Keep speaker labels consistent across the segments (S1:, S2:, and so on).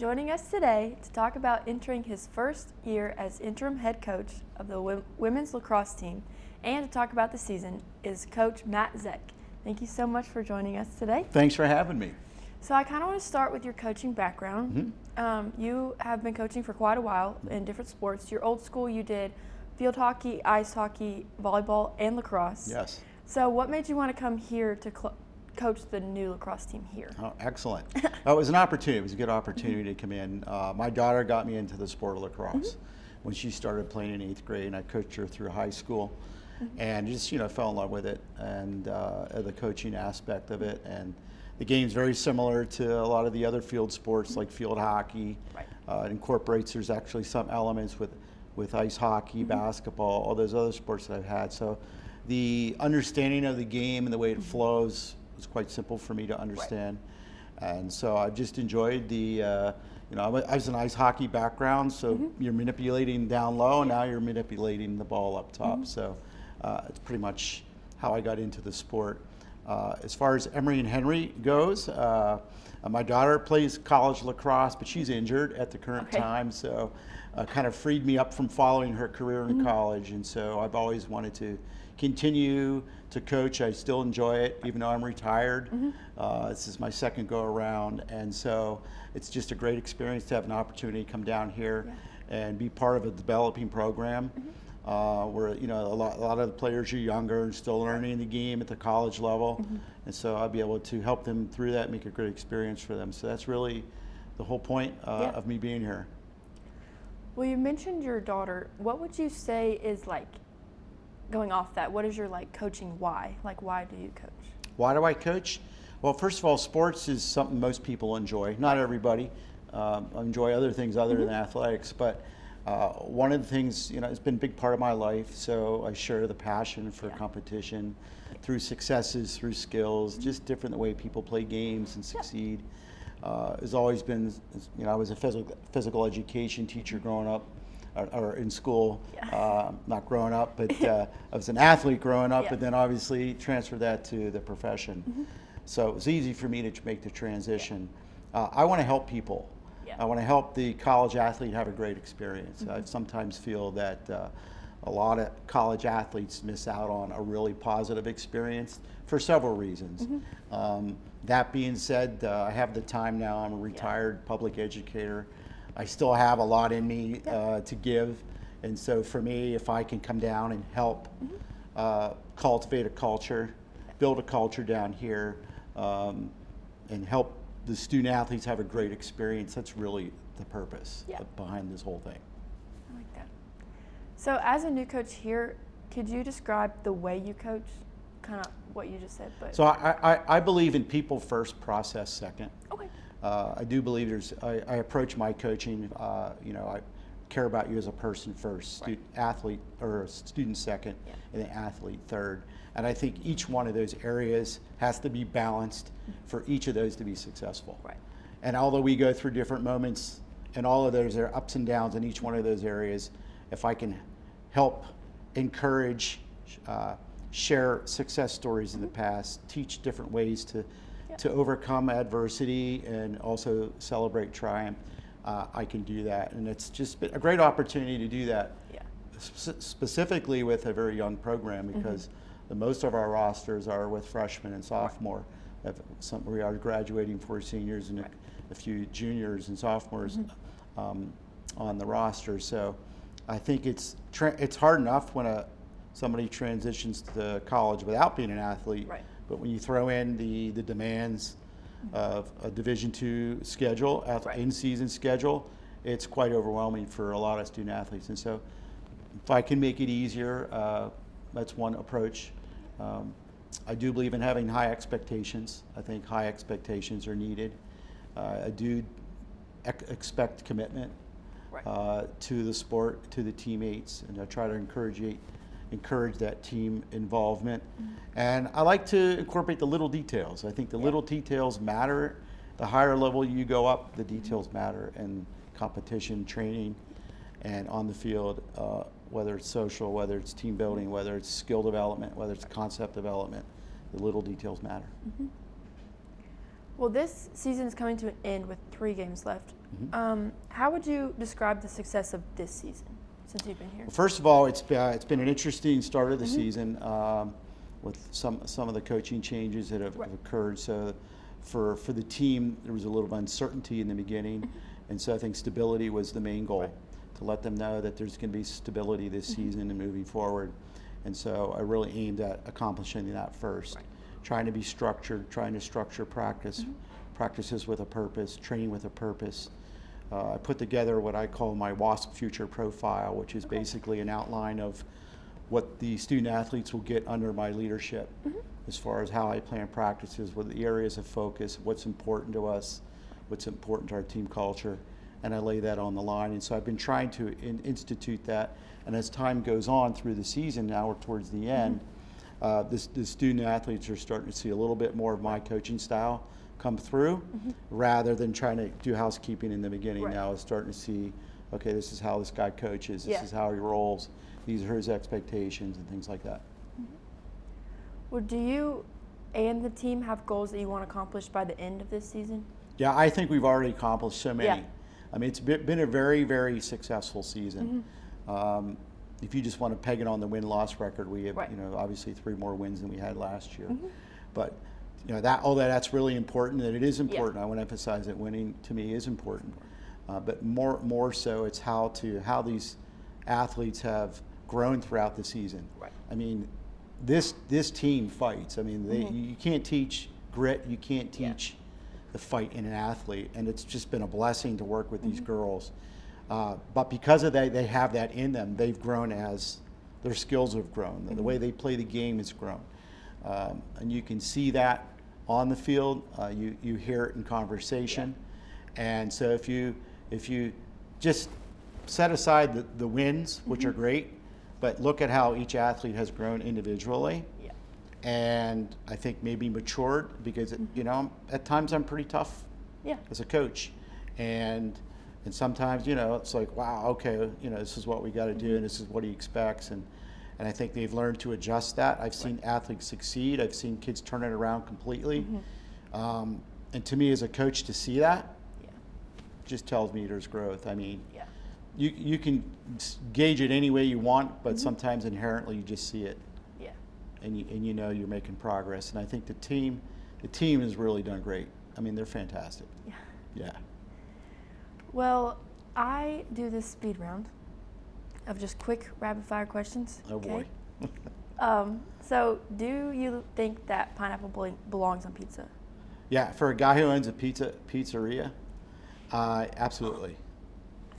S1: joining us today to talk about entering his first year as interim head coach of the women's lacrosse team and to talk about the season is Coach Matt Szejk. Thank you so much for joining us today.
S2: Thanks for having me.
S1: So I kind of want to start with your coaching background. You have been coaching for quite a while in different sports. Your old school, you did field hockey, ice hockey, volleyball, and lacrosse.
S2: Yes.
S1: So what made you want to come here to coach the new lacrosse team here?
S2: Oh, excellent. It was an opportunity. It was a good opportunity to come in. My daughter got me into the sport of lacrosse when she started playing in 8th grade, and I coached her through high school, and just fell in love with it and the coaching aspect of it. And the game's very similar to a lot of the other field sports like field hockey. Right. It incorporates, there's actually some elements with ice hockey, basketball, all those other sports that I've had. So the understanding of the game and the way it flows was quite simple for me to understand. Right. And so I just enjoyed the, I was an ice hockey background, so you're manipulating down low, and now you're manipulating the ball up top. So it's pretty much how I got into the sport. As far as Emory Henry goes, my daughter plays college lacrosse, but she's injured at the current time, so kind of freed me up from following her career in college. And so I've always wanted to continue to coach. I still enjoy it, even though I'm retired. This is my second go around, and so it's just a great experience to have an opportunity to come down here and be part of a developing program. Where a lot of the players are younger and still learning the game at the college level, and so I'll be able to help them through that, make a great experience for them. So that's really the whole point of me being here.
S1: Well, you mentioned your daughter. What would you say is going off that? What is your coaching why? Why do you coach?
S2: Why do I coach? Well, first of all, sports is something most people enjoy. Not everybody. I enjoy other things other than athletics, but one of the things, it's been a big part of my life, so I share the passion for competition through successes, through skills, just different the way people play games and succeed. Has always been, I was a physical education teacher growing up, or in school, not growing up, but I was an athlete growing up, but then obviously transferred that to the profession. So it was easy for me to make the transition. I want to help people. I want to help the college athlete have a great experience. I sometimes feel that a lot of college athletes miss out on a really positive experience for several reasons. That being said, I have the time now. I'm a retired public educator. I still have a lot in me to give, and so for me, if I can come down and help cultivate a culture, build a culture down here, and help the student athletes have a great experience, that's really the purpose behind this whole thing.
S1: I like that. So as a new coach here, could you describe the way you coach, kind of what you just said? But
S2: so I believe in people first, process second.
S1: Okay.
S2: I do believe I approach my coaching, I care about you as a person first, athlete, or student second, and then athlete third. And I think each one of those areas has to be balanced for each of those to be successful. Right. And although we go through different moments, and all of those are ups and downs in each one of those areas, if I can help encourage, share success stories in the past, teach different ways to overcome adversity and also celebrate triumph, I can do that. And it's just been a great opportunity to do that, specifically with a very young program, because most of our rosters are with freshmen and sophomore. We are graduating 4 seniors and a few juniors and sophomores on the roster. So I think it's hard enough when somebody transitions to college without being an athlete. Right. But when you throw in the demands of a Division II schedule, in-season schedule, it's quite overwhelming for a lot of student athletes. And so if I can make it easier, that's one approach. I do believe in having high expectations. I think high expectations are needed. I do expect commitment to the sport, to the teammates, and I try to encourage that team involvement. And I like to incorporate the little details. I think the little details matter. The higher level you go up, the details matter, and competition, training, and on the field, whether it's social, whether it's team building, whether it's skill development, whether it's concept development, the little details matter.
S1: Well, this season is coming to an end with 3 games left.
S2: Mm-hmm.
S1: How would you describe the success of this season since you've been here?
S2: Well, first of all, it's been an interesting start of the season with some of the coaching changes that have occurred. So for the team, there was a little uncertainty in the beginning, and so I think stability was the main goal, to let them know that there's going to be stability this season and moving forward. And so I really aimed at accomplishing that first, trying to be structured, trying to structure practices with a purpose, training with a purpose. I put together what I call my WASP future profile, which is basically an outline of what the student athletes will get under my leadership, as far as how I plan practices, what the areas of focus, what's important to us, what's important to our team culture, and I lay that on the line. And so I've been trying to institute that, and as time goes on through the season, now we're towards the end, the student athletes are starting to see a little bit more of my coaching style come through, rather than trying to do housekeeping in the beginning. Now it's starting to see, okay, this is how this guy coaches, this is how he rolls, these are his expectations and things like that.
S1: Well, do you and the team have goals that you want to accomplish by the end of this season?
S2: Yeah, I think we've already accomplished so many. I mean, it's been a very, very successful season. If you just want to peg it on the win-loss record, we have, obviously 3 more wins than we had last year. But that's really important, and it is important. I want to emphasize that winning to me is important. But more so, it's how these athletes have grown throughout the season. I mean, this team fights. I mean, you can't teach grit. You can't teach the fight in an athlete, and it's just been a blessing to work with these girls. But because of that, they have that in them. They've grown as their skills have grown. The way they play the game has grown. And you can see that on the field. You hear it in conversation. And so if you just set aside the wins, which are great, but look at how each athlete has grown individually. And I think maybe matured, because at times I'm pretty tough as a coach. And sometimes, it's like, wow, okay, this is what we got to do, and this is what he expects. And I think they've learned to adjust that. I've seen athletes succeed. I've seen kids turn it around completely. And to me, as a coach, to see that just tells me there's growth. I mean, you can gauge it any way you want, but sometimes inherently you just see it. And you know you're making progress. And I think the team has really done great. I mean, they're fantastic. Yeah.
S1: Well, I do this speed round of just quick rapid fire questions.
S2: Oh boy.
S1: So do you think that pineapple belongs on pizza?
S2: Yeah, for a guy who owns a pizzeria, absolutely.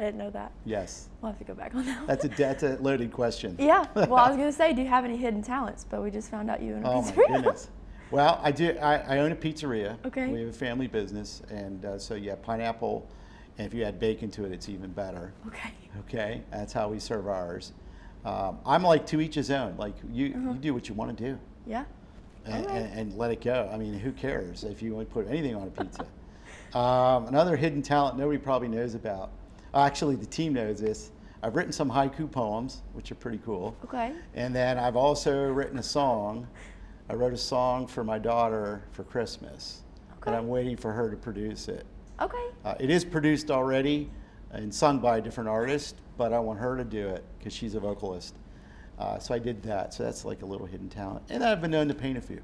S1: I didn't know that.
S2: Yes.
S1: We'll have to go back on that one.
S2: That's a loaded question.
S1: Yeah. Well, I was going to say, do you have any hidden talents? But we just found out you own a pizzeria.
S2: Oh my goodness. Well, I do. I own a pizzeria.
S1: Okay.
S2: We have a family business, and so pineapple, and if you add bacon to it, it's even better. Okay. That's how we serve ours. I'm like to each his own. Like you do what you want to do.
S1: Yeah.
S2: And let it go. I mean, who cares if you want to put anything on a pizza? Another hidden talent nobody probably knows about. Actually, the team knows this. I've written some haiku poems, which are pretty cool.
S1: Okay.
S2: And then I've also written a song. I wrote a song for my daughter for Christmas. And I'm waiting for her to produce it.
S1: Okay.
S2: It is produced already and sung by a different artist, but I want her to do it because she's a vocalist. So I did that. So that's like a little hidden talent. And I've been known to paint a few.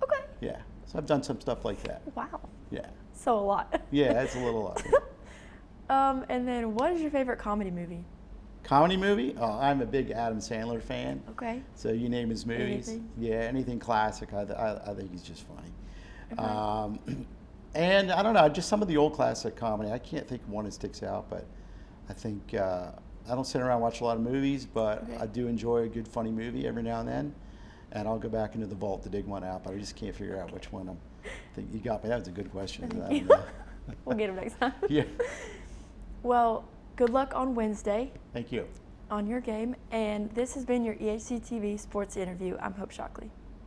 S1: Okay.
S2: Yeah. So I've done some stuff like that.
S1: Wow.
S2: Yeah.
S1: So a lot.
S2: Yeah, that's a little lot.
S1: And then what is your favorite comedy movie?
S2: Comedy movie? Oh, I'm a big Adam Sandler fan.
S1: Okay.
S2: So you name his movies.
S1: Anything?
S2: Yeah, anything classic. I think he's just funny.
S1: Okay.
S2: And I don't know, just some of the old classic comedy. I can't think of one that sticks out, but I think I don't sit around and watch a lot of movies, but I do enjoy a good funny movie every now and then. And I'll go back into the vault to dig one out, but I just can't figure out which one I think you got me. That was a good question.
S1: We'll get him next time.
S2: Yeah.
S1: Well, good luck on Wednesday.
S2: Thank you.
S1: On your game. And this has been your EHC-TV Sports Interview. I'm Hope Shockley.